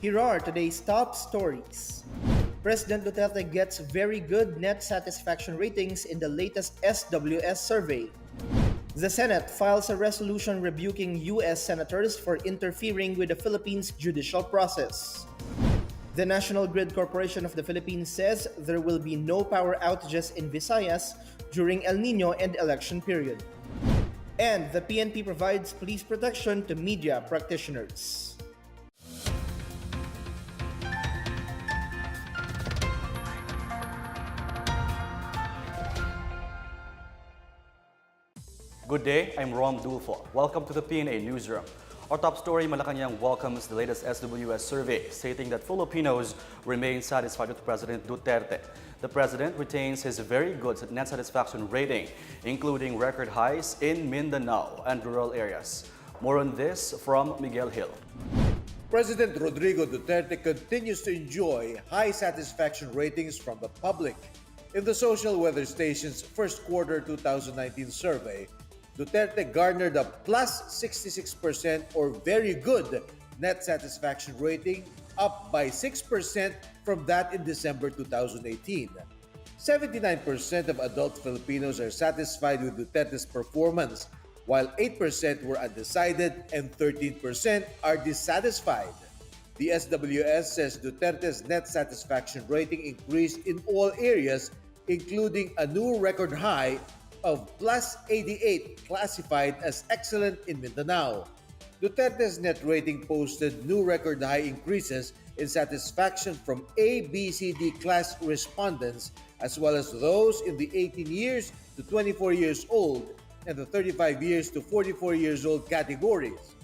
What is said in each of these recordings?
Here are today's top stories. President Duterte gets very good net satisfaction ratings in the latest SWS survey. The Senate files a resolution rebuking U.S. senators for interfering with the Philippines' judicial process. The National Grid Corporation of the Philippines says there will be no power outages in Visayas during El Nino and election period. And the PNP provides police protection to media practitioners. Good day, I'm Rom Dulfo. Welcome to the PNA Newsroom. Our top story, Malacanang welcomes the latest SWS survey, stating that Filipinos remain satisfied with President Duterte. The president retains his very good net satisfaction rating, including record highs in Mindanao and rural areas. More on this from Miguel Hill. President Rodrigo Duterte continues to enjoy high satisfaction ratings from the public. In the Social Weather Station's first quarter 2019 survey, Duterte garnered a plus 66% or very good net satisfaction rating, up by 6% from that in December 2018. 79% of adult Filipinos are satisfied with Duterte's performance, while 8% were undecided and 13% are dissatisfied. The SWS says Duterte's net satisfaction rating increased in all areas, including a new record high of plus 88 classified as excellent in Mindanao. Duterte's net rating posted new record high increases in satisfaction from A, B, C, D class respondents, as well as those in the 18 years to 24 years old and the 35 years to 44 years old categories.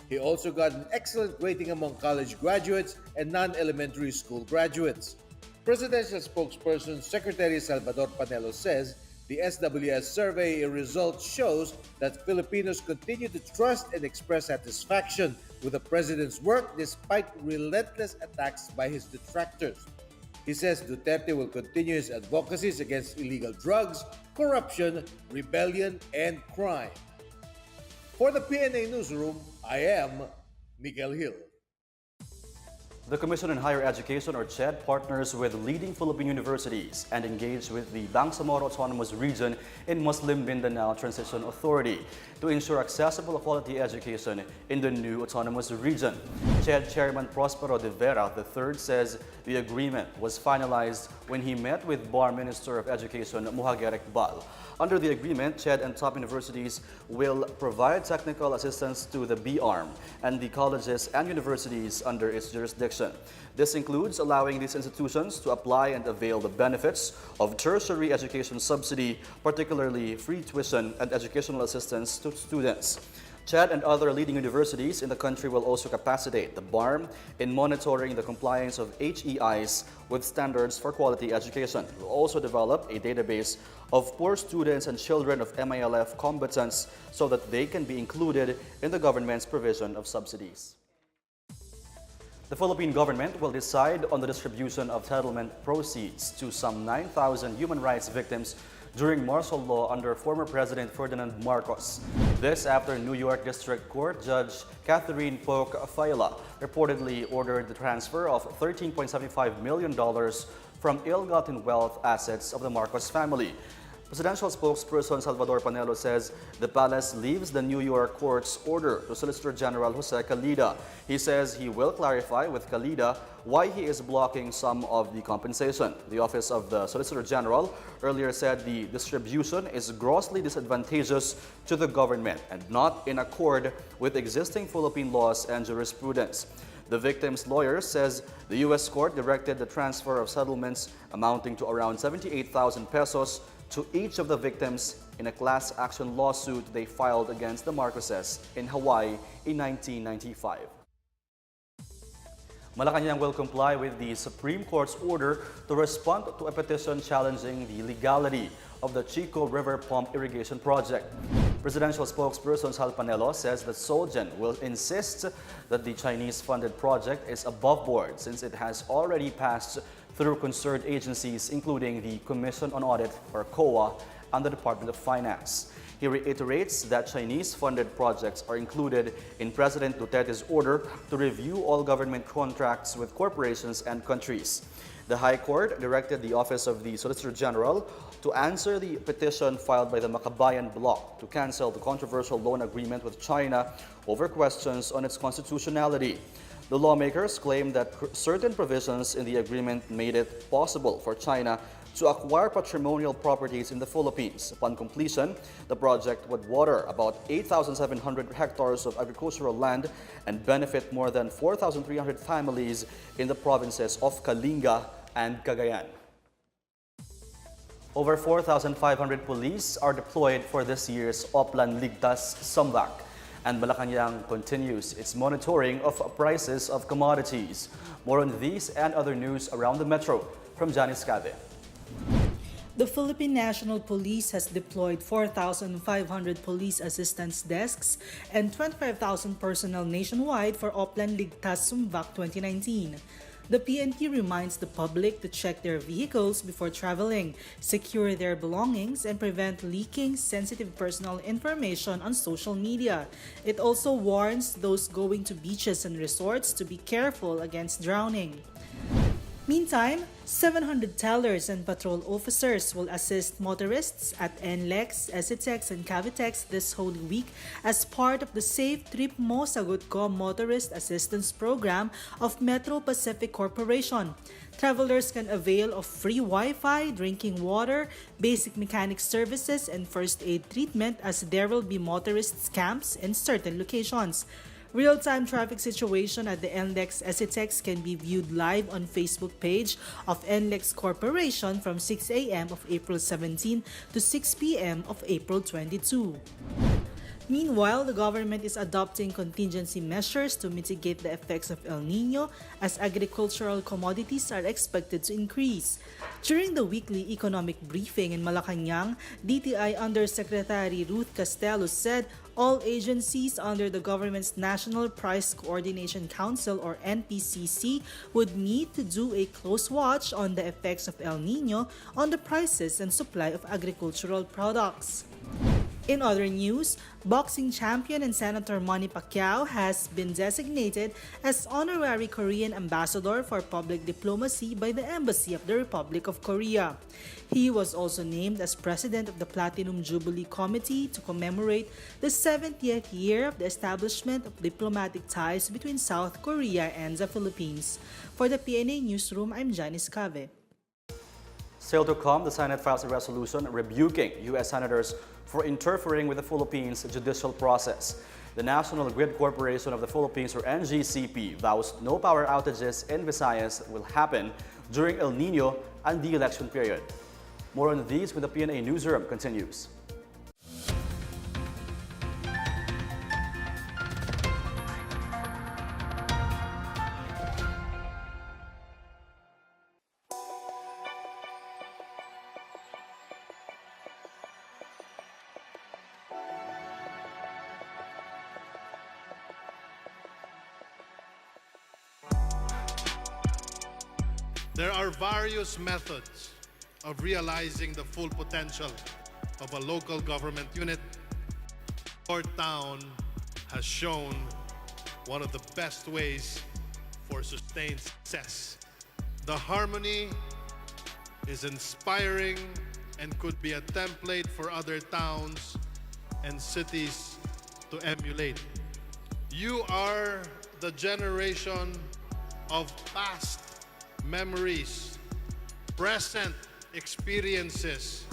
He also got an excellent rating among college graduates and non-elementary school graduates. Presidential spokesperson Secretary Salvador Panelo says the SWS survey result shows that Filipinos continue to trust and express satisfaction with the president's work despite relentless attacks by his detractors. He says Duterte will continue his advocacies against illegal drugs, corruption, rebellion, and crime. For the PNA Newsroom, I am Miguel Hill. The Commission on Higher Education, or CHED, partners with leading Philippine universities and engaged with the Bangsamoro Autonomous Region in Muslim Mindanao Transition Authority to ensure accessible quality education in the new autonomous region. CHED Chairman Prospero de Vera III says the agreement was finalized when he met with Bar Minister of Education Muhagerek Bal. Under the agreement, CHED and top universities will provide technical assistance to the B-Arm and the colleges and universities under its jurisdiction. This includes allowing these institutions to apply and avail the benefits of tertiary education subsidy, particularly free tuition and educational assistance to students. CHED and other leading universities in the country will also capacitate the BARM in monitoring the compliance of HEIs with standards for quality education. It will also develop a database of poor students and children of MILF combatants so that they can be included in the government's provision of subsidies. The Philippine government will decide on the distribution of settlement proceeds to some 9,000 human rights victims during martial law under former President Ferdinand Marcos. This after New York District Court Judge Catherine Polk Faila reportedly ordered the transfer of $13.75 million from ill-gotten wealth assets of the Marcos family. Presidential spokesperson Salvador Panelo says the palace leaves the New York court's order to Solicitor General Jose Calida. He says he will clarify with Calida why he is blocking some of the compensation. The Office of the Solicitor General earlier said the distribution is grossly disadvantageous to the government and not in accord with existing Philippine laws and jurisprudence. The victim's lawyer says the U.S. court directed the transfer of settlements amounting to around 78,000 pesos to each of the victims in a class action lawsuit they filed against the Marcoses in Hawaii in 1995. Malacanang will comply with the Supreme Court's order to respond to a petition challenging the legality of the Chico River Pump Irrigation Project. Presidential spokesperson Sal Panelo says that Solgen will insist that the Chinese-funded project is above board since it has already passed through concerned agencies including the Commission on Audit, or COA, and the Department of Finance. He reiterates that Chinese-funded projects are included in President Duterte's order to review all government contracts with corporations and countries. The High Court directed the Office of the Solicitor General to answer the petition filed by the Makabayan Bloc to cancel the controversial loan agreement with China over questions on its constitutionality. The lawmakers claim that certain provisions in the agreement made it possible for China to acquire patrimonial properties in the Philippines. Upon completion, the project would water about 8,700 hectares of agricultural land and benefit more than 4,300 families in the provinces of Kalinga and Cagayan. Over 4,500 police are deployed for this year's Oplan Ligtas Sambak, and Malacanang continues its monitoring of prices of commodities. More on these and other news around the metro from Janice Cave. The Philippine National Police has deployed 4,500 police assistance desks and 25,000 personnel nationwide for Oplan Ligtas Sambak 2019. The PNP reminds the public to check their vehicles before traveling, secure their belongings, and prevent leaking sensitive personal information on social media. It also warns those going to beaches and resorts to be careful against drowning. Meantime, 700 tellers and patrol officers will assist motorists at NLEX, SETEX, and Cavitex this Holy Week as part of the Safe Trip Mo Sagot Ko Motorist Assistance Program of Metro Pacific Corporation. Travelers can avail of free Wi-Fi, drinking water, basic mechanic services, and first aid treatment as there will be motorists' camps in certain locations. Real-time traffic situation at the NLEX SETEX can be viewed live on Facebook page of NLEX Corporation from 6 a.m. of April 17 to 6 p.m. of April 22. Meanwhile, the government is adopting contingency measures to mitigate the effects of El Nino as agricultural commodities are expected to increase. During the weekly economic briefing in Malacanang, DTI Undersecretary Ruth Castelos said all agencies under the government's National Price Coordination Council or NPCC would need to do a close watch on the effects of El Nino on the prices and supply of agricultural products. In other news, boxing champion and Senator Manny Pacquiao has been designated as Honorary Korean Ambassador for Public Diplomacy by the Embassy of the Republic of Korea. He was also named as President of the Platinum Jubilee Committee to commemorate the 70th year of the establishment of diplomatic ties between South Korea and the Philippines. For the PNA Newsroom, I'm Janice Cave. Still to come, the Senate files a resolution rebuking U.S. senators for interfering with the Philippines' judicial process. The National Grid Corporation of the Philippines, or NGCP, vows no power outages in Visayas will happen during El Nino and the election period. More on these when the PNA Newsroom continues. There are various methods of realizing the full potential of a local government unit. Our town has shown one of the best ways for sustained success. The harmony is inspiring and could be a template for other towns and cities to emulate. You are the generation of past memories, present experiences,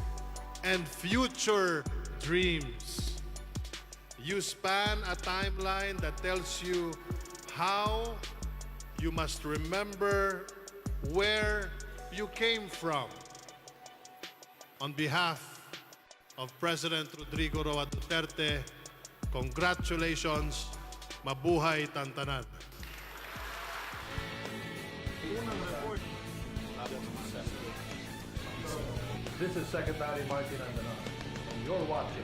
and future dreams. You span a timeline that tells you how you must remember where you came from. On behalf of President Rodrigo Roa Duterte, congratulations, mabuhay tantanan. This is Secretary Martin Andanon, and you're watching.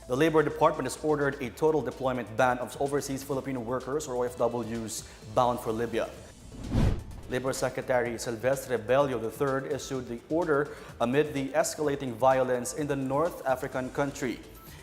The Labor Department has ordered a total deployment ban of overseas Filipino workers or OFWs bound for Libya. Labor Secretary Silvestre Bello III issued the order amid the escalating violence in the North African country.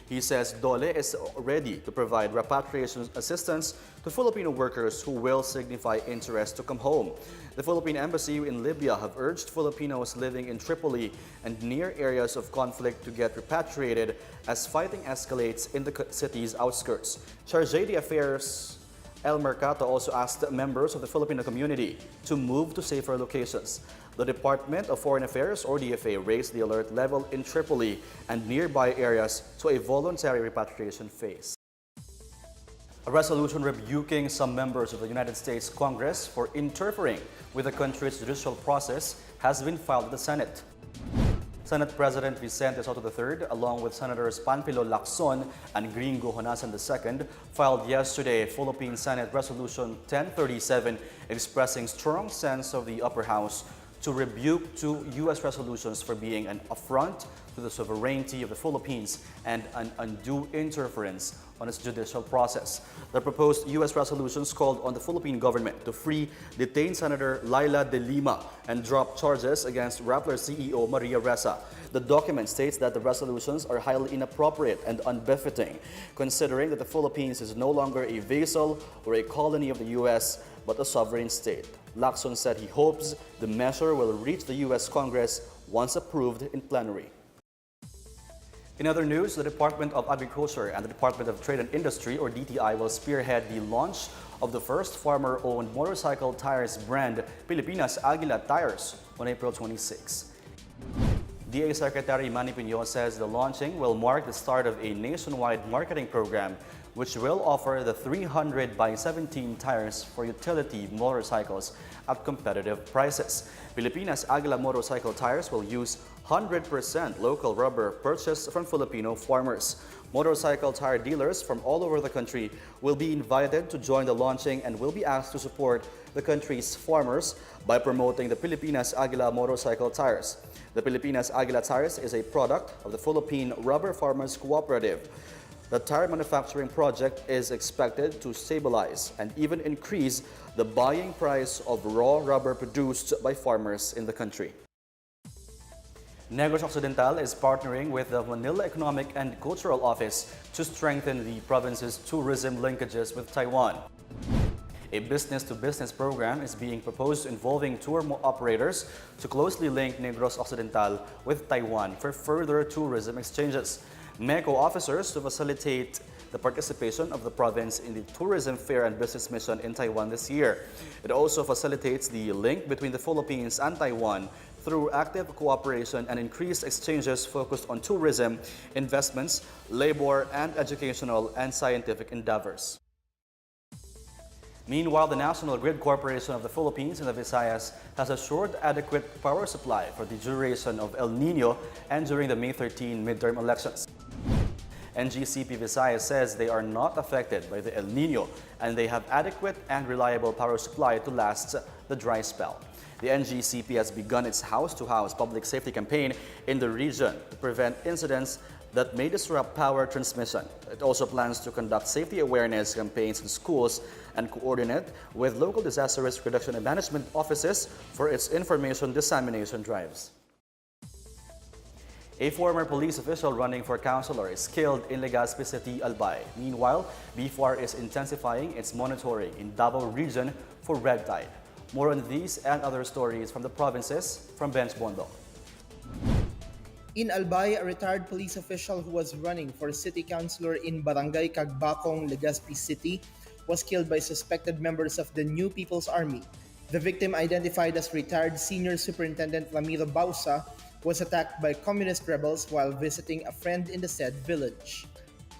He says DOLE is ready to provide repatriation assistance to Filipino workers who will signify interest to come home. The Philippine Embassy in Libya have urged Filipinos living in Tripoli and near areas of conflict to get repatriated as fighting escalates in the city's outskirts. Chargé d'Affaires El Mercato also asked members of the Filipino community to move to safer locations. The Department of Foreign Affairs, or DFA, raised the alert level in Tripoli and nearby areas to a voluntary repatriation phase. A resolution rebuking some members of the United States Congress for interfering with the country's judicial process has been filed in the Senate. Senate President Vicente Soto III, along with Senators Panfilo Lacson and Gringo Honasan II, filed yesterday Philippine Senate Resolution 1037 expressing strong sense of the upper house to rebuke two U.S. resolutions for being an affront to the sovereignty of the Philippines and an undue interference on its judicial process. The proposed U.S. resolutions called on the Philippine government to free detained Senator Laila de Lima and drop charges against Rappler CEO Maria Ressa. The document states that the resolutions are highly inappropriate and unbefitting, considering that the Philippines is no longer a vassal or a colony of the U.S., but a sovereign state. Lacson said he hopes the measure will reach the U.S. Congress once approved in plenary. In other news, the Department of Agriculture and the Department of Trade and Industry, or DTI, will spearhead the launch of the first farmer-owned motorcycle tires brand, Pilipinas Aguila Tires, on April 26. DA Secretary Manny Piño says the launching will mark the start of a nationwide marketing program which will offer the 300 by 17 tires for utility motorcycles at competitive prices. Pilipinas Aguila motorcycle tires will use 100% local rubber purchased from Filipino farmers. Motorcycle tire dealers from all over the country will be invited to join the launching and will be asked to support the country's farmers by promoting the Pilipinas Aguila motorcycle tires. The Pilipinas Aguila tires is a product of the Philippine Rubber Farmers Cooperative. The tire manufacturing project is expected to stabilize and even increase the buying price of raw rubber produced by farmers in the country. Negros Occidental is partnering with the Manila Economic and Cultural Office to strengthen the province's tourism linkages with Taiwan. A business-to-business program is being proposed involving tour operators to closely link Negros Occidental with Taiwan for further tourism exchanges. MECO officers to facilitate the participation of the province in the Tourism Fair and Business Mission in Taiwan this year. It also facilitates the link between the Philippines and Taiwan through active cooperation and increased exchanges focused on tourism, investments, labor, and educational and scientific endeavors. Meanwhile, the National Grid Corporation of the Philippines and the Visayas has assured adequate power supply for the duration of El Nino and during the May 13 midterm elections. NGCP-Visayas says they are not affected by the El Nino and they have adequate and reliable power supply to last the dry spell. The NGCP has begun its house-to-house public safety campaign in the region to prevent incidents that may disrupt power transmission. It also plans to conduct safety awareness campaigns in schools and coordinate with local disaster risk reduction and management offices for its information dissemination drives. A former police official running for councilor is killed in Legazpi City, Albay. Meanwhile, BFAR is intensifying its monitoring in Davao region for red tide. More on these and other stories from the provinces from Bench Bondo. In Albay, a retired police official who was running for city councilor in Barangay Cagbacong, Legazpi City, was killed by suspected members of the New People's Army. The victim, identified as retired Senior Superintendent Ramiro Bausa, was attacked by communist rebels while visiting a friend in the said village.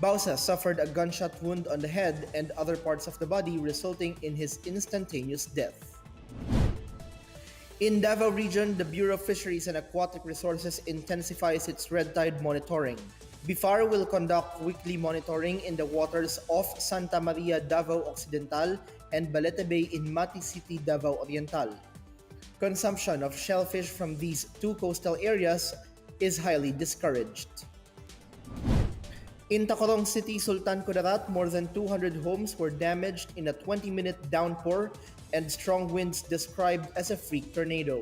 Bausa suffered a gunshot wound on the head and other parts of the body, resulting in his instantaneous death. In Davao Region, the Bureau of Fisheries and Aquatic Resources intensifies its red tide monitoring. BFAR will conduct weekly monitoring in the waters off Santa Maria, Davao Occidental and Balete Bay in Mati City, Davao Oriental. Consumption of shellfish from these two coastal areas is highly discouraged. In Tacurong City, Sultan Kudarat, more than 200 homes were damaged in a 20-minute downpour and strong winds described as a freak tornado.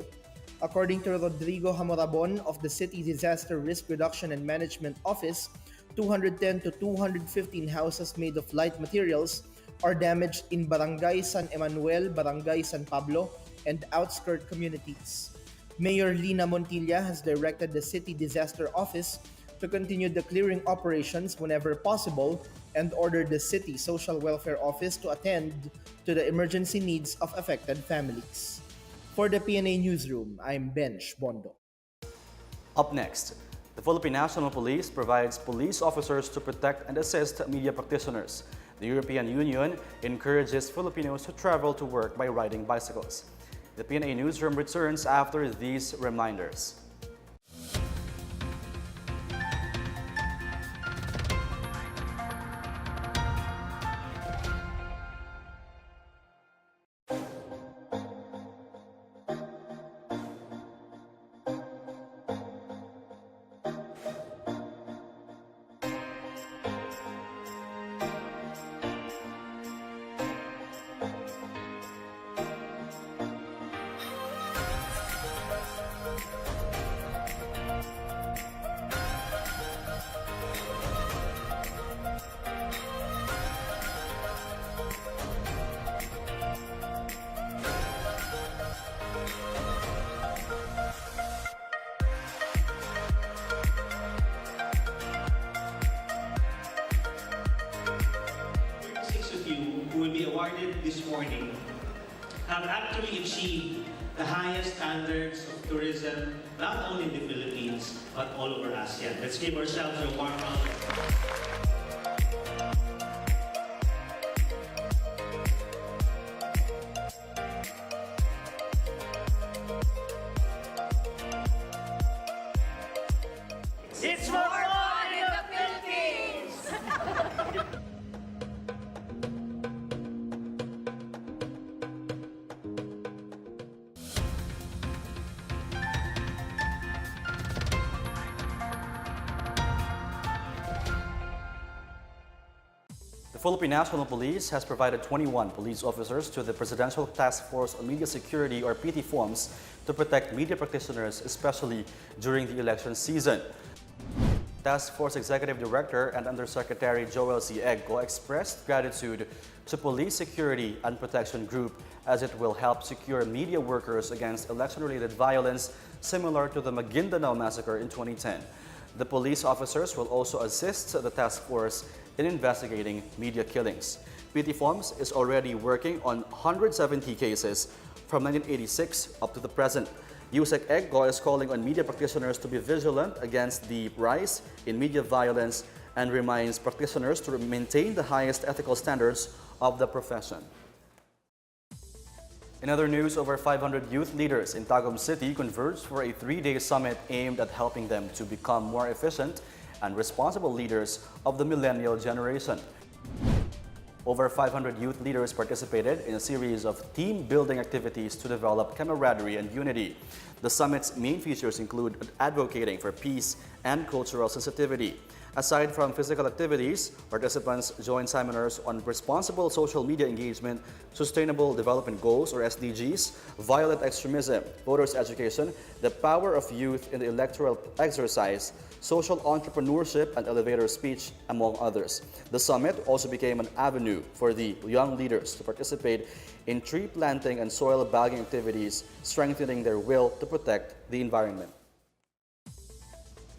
According to Rodrigo Hamorabon of the City Disaster Risk Reduction and Management Office, 210 to 215 houses made of light materials are damaged in Barangay San Emanuel, Barangay San Pablo, and outskirt communities. Mayor Lina Montilla has directed the City Disaster Office to continue the clearing operations whenever possible and ordered the City Social Welfare Office to attend to the emergency needs of affected families. For the PNA Newsroom, I'm Bench Bondo. Up next, the Philippine National Police provides police officers to protect and assist media practitioners. The European Union encourages Filipinos to travel to work by riding bicycles. The PNA Newsroom returns after these reminders. This morning have actually achieved the highest standards of tourism, not only in the Philippines, but all over ASEAN. Let's give ourselves a warm round of applause. It's more fun in the Philippines! The Philippine National Police has provided 21 police officers to the Presidential Task Force on Media Security, or PTFoMS, to protect media practitioners, especially during the election season. Task Force Executive Director and Undersecretary Joel C. Egco expressed gratitude to Police Security and Protection Group as it will help secure media workers against election-related violence similar to the Maguindanao massacre in 2010. The police officers will also assist the task force in investigating media killings. PTFoMS is already working on 170 cases from 1986 up to the present. USEC Egco is calling on media practitioners to be vigilant against the rise in media violence and reminds practitioners to maintain the highest ethical standards of the profession. In other news, over 500 youth leaders in Tagum City converged for a 3-day summit aimed at helping them to become more efficient and responsible leaders of the millennial generation. Over 500 youth leaders participated in a series of team-building activities to develop camaraderie and unity. The summit's main features include advocating for peace and cultural sensitivity. Aside from physical activities, participants joined seminars on responsible social media engagement, sustainable development goals or SDGs, violent extremism, voters education, the power of youth in the electoral exercise, social entrepreneurship and elevator speech, among others. The summit also became an avenue for the young leaders to participate in tree planting and soil bagging activities, strengthening their will to protect the environment.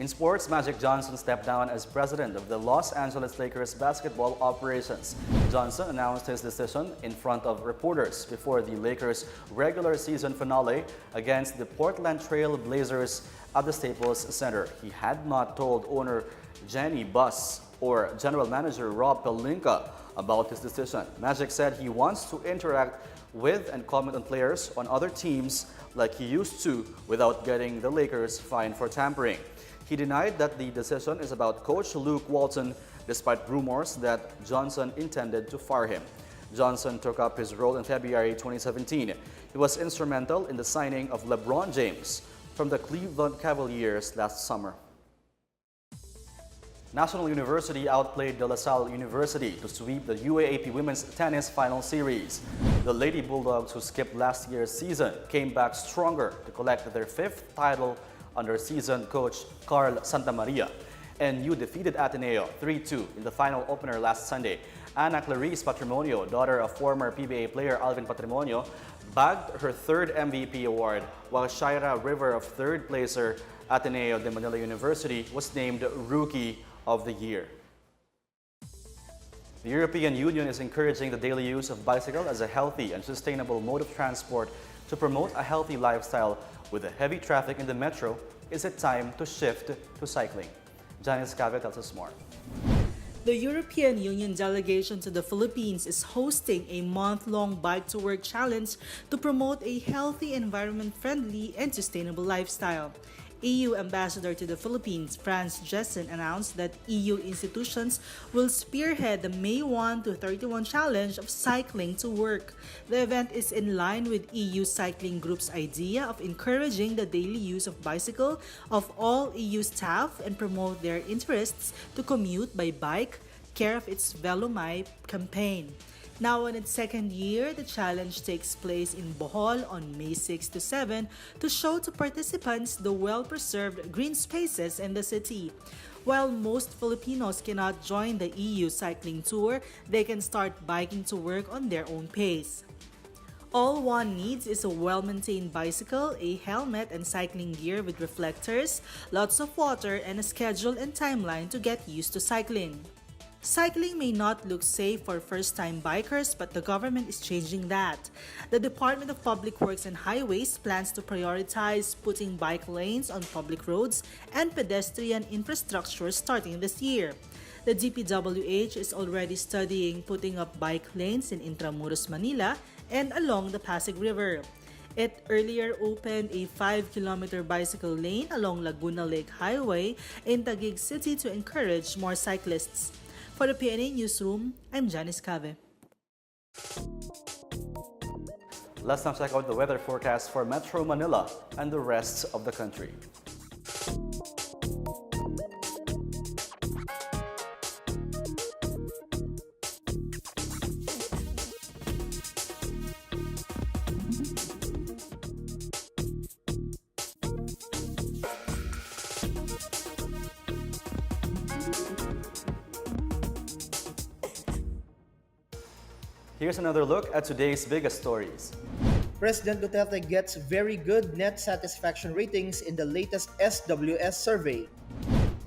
In sports, Magic Johnson stepped down as president of the Los Angeles Lakers basketball operations. Johnson announced his decision in front of reporters before the Lakers' regular season finale against the Portland Trail Blazers at the Staples Center. He had not told owner Jenny Buss or general manager Rob Pelinka about his decision. Magic said he wants to interact with and comment on players on other teams like he used to without getting the Lakers fined for tampering. He denied that the decision is about coach Luke Walton, despite rumors that Johnson intended to fire him. Johnson took up his role in February 2017. He was instrumental in the signing of LeBron James from the Cleveland Cavaliers last summer. National University outplayed De La Salle University to sweep the UAAP Women's Tennis Final Series. The Lady Bulldogs, who skipped last year's season, came back stronger to collect their 5th title under seasoned coach Carl Santamaria. NU defeated Ateneo 3-2 in the final opener last Sunday. Ana Clarice Patrimonio, daughter of former PBA player Alvin Patrimonio, bagged her 3rd MVP award, while Shaira River of 3rd placer Ateneo de Manila University was named Rookie of the Year. The European Union is encouraging the daily use of bicycle as a healthy and sustainable mode of transport to promote a healthy lifestyle. With the heavy traffic in the metro, is it time to shift to cycling? Janice Cave tells us more. The European Union delegation to the Philippines is hosting a month-long bike-to-work challenge to promote a healthy, environment-friendly, and sustainable lifestyle. EU Ambassador to the Philippines, Franz Jessen, announced that EU institutions will spearhead the May 1 to 31 challenge of cycling to work. The event is in line with EU Cycling Group's idea of encouraging the daily use of bicycle of all EU staff and promote their interests to commute by bike, care of its VeloMay campaign. Now in its 2nd year, the challenge takes place in Bohol on May 6 to 7 to show to participants the well-preserved green spaces in the city. While most Filipinos cannot join the EU cycling tour, they can start biking to work on their own pace. All one needs is a well-maintained bicycle, a helmet and cycling gear with reflectors, lots of water, and a schedule and timeline to get used to cycling. Cycling may not look safe for first-time bikers, but the government is changing that. The Department of Public Works and Highways plans to prioritize putting bike lanes on public roads and pedestrian infrastructure starting this year. The DPWH is already studying putting up bike lanes in Intramuros, Manila, and along the Pasig River. It earlier opened a 5-kilometer bicycle lane along Laguna Lake Highway in Taguig City to encourage more cyclists. For the PNA Newsroom, I'm Janice Cave. Let's now check out the weather forecast for Metro Manila and the rest of the country. Here's another look at today's biggest stories. President Duterte gets very good net satisfaction ratings in the latest SWS survey.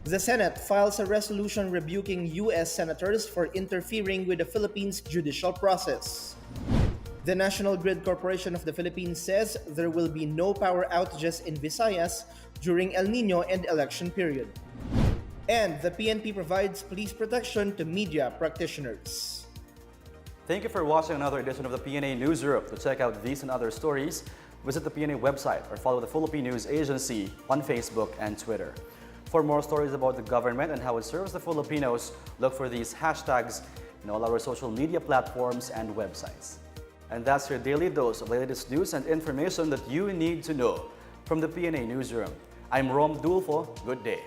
The Senate files a resolution rebuking U.S. senators for interfering with the Philippines' judicial process. The National Grid Corporation of the Philippines says there will be no power outages in Visayas during El Nino and election period. And the PNP provides police protection to media practitioners. Thank you for watching another edition of the PNA Newsroom. To check out these and other stories, visit the PNA website or follow the Philippine News Agency on Facebook and Twitter. For more stories about the government and how it serves the Filipinos, look for these hashtags in all our social media platforms and websites. And that's your daily dose of the latest news and information that you need to know from the PNA Newsroom. I'm Rom Dulfo. Good day.